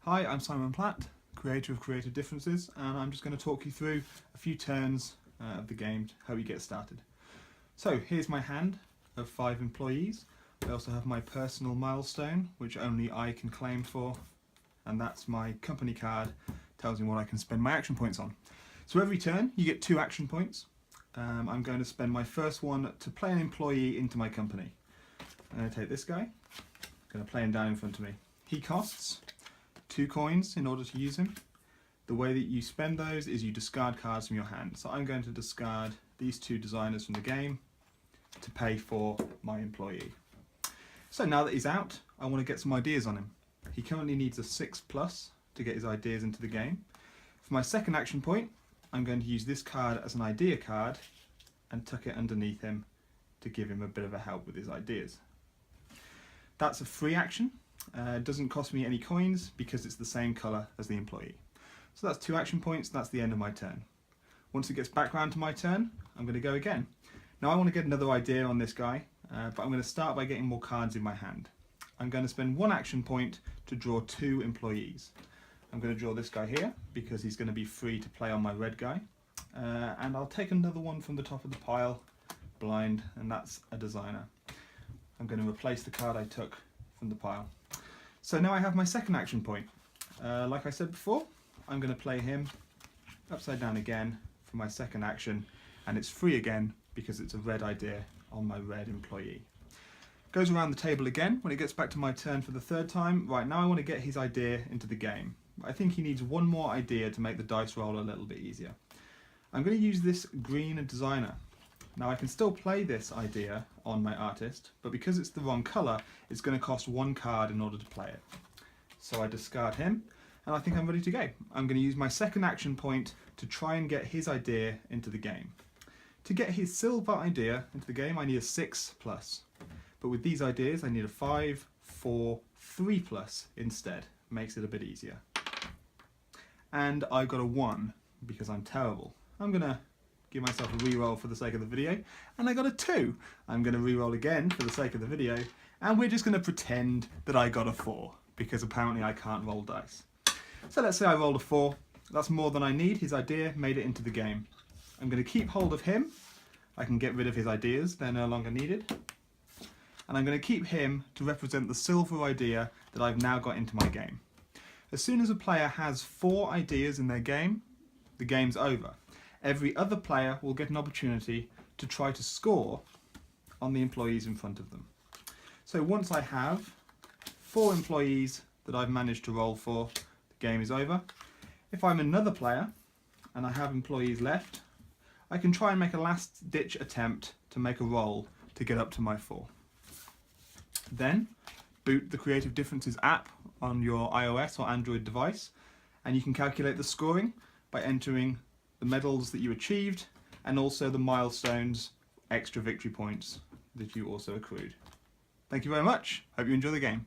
Hi, I'm Simon Platt, creator of Creative Differences, and I'm just going to talk you through a few turns of the game to help you get started. So here's my hand of 5 employees. I also have my personal milestone, which only I can claim for, and that's my company card, tells me what I can spend my action points on. So every turn you get 2 action points. I'm going to spend my first one to play an employee into my company. I'm going to take this guy, I'm going to play him down in front of me. He costs 2 coins in order to use him. The way that you spend those is you discard cards from your hand. So I'm going to discard these 2 designers from the game to pay for my employee. So now that he's out, I want to get some ideas on him. He currently needs a 6+ to get his ideas into the game. For my second action point, I'm going to use this card as an idea card and tuck it underneath him to give him a bit of a help with his ideas. That's a free action. It doesn't cost me any coins because it's the same colour as the employee. So that's 2 action points, that's the end of my turn. Once it gets back round to my turn, I'm going to go again. Now I want to get another idea on this guy, but I'm going to start by getting more cards in my hand. I'm going to spend 1 action point to draw 2 employees. I'm going to draw this guy here because he's going to be free to play on my red guy. And I'll take another one from the top of the pile, blind, and that's a designer. I'm going to replace the card I took from the pile. So now I have my second action point. Like I said before, I'm going to play him upside down again for my second action, and it's free again because it's a red idea on my red employee. Goes around the table again when it gets back to my turn for the 3rd time. Right, now I want to get his idea into the game. I think he needs 1 more idea to make the dice roll a little bit easier. I'm going to use this green designer. Now I can still play this idea on my artist, but because it's the wrong colour, it's going to cost 1 card in order to play it. So I discard him, and I think I'm ready to go. I'm going to use my second action point to try and get his idea into the game. To get his silver idea into the game, I need a 6+. But with these ideas, I need a 5, 4, 3+ instead. Makes it a bit easier. And I got a 1 because I'm terrible. I'm going to give myself a reroll for the sake of the video, and I got a 2. I'm going to reroll again for the sake of the video, and we're just going to pretend that I got a 4 because apparently I can't roll dice. So let's say I rolled a 4. That's more than I need. His idea made it into the game. I'm going to keep hold of him. I can get rid of his ideas, they're no longer needed. And I'm going to keep him to represent the silver idea that I've now got into my game. As soon as a player has 4 ideas in their game, the game's over. Every other player will get an opportunity to try to score on the employees in front of them. So once I have 4 employees that I've managed to roll for, the game is over. If I'm another player and I have employees left, I can try and make a last-ditch attempt to make a roll to get up to my 4. Then boot the Creative Differences app on your iOS or Android device, and you can calculate the scoring by entering the medals that you achieved and also the milestones, extra victory points that you also accrued. Thank you very much. Hope you enjoy the game.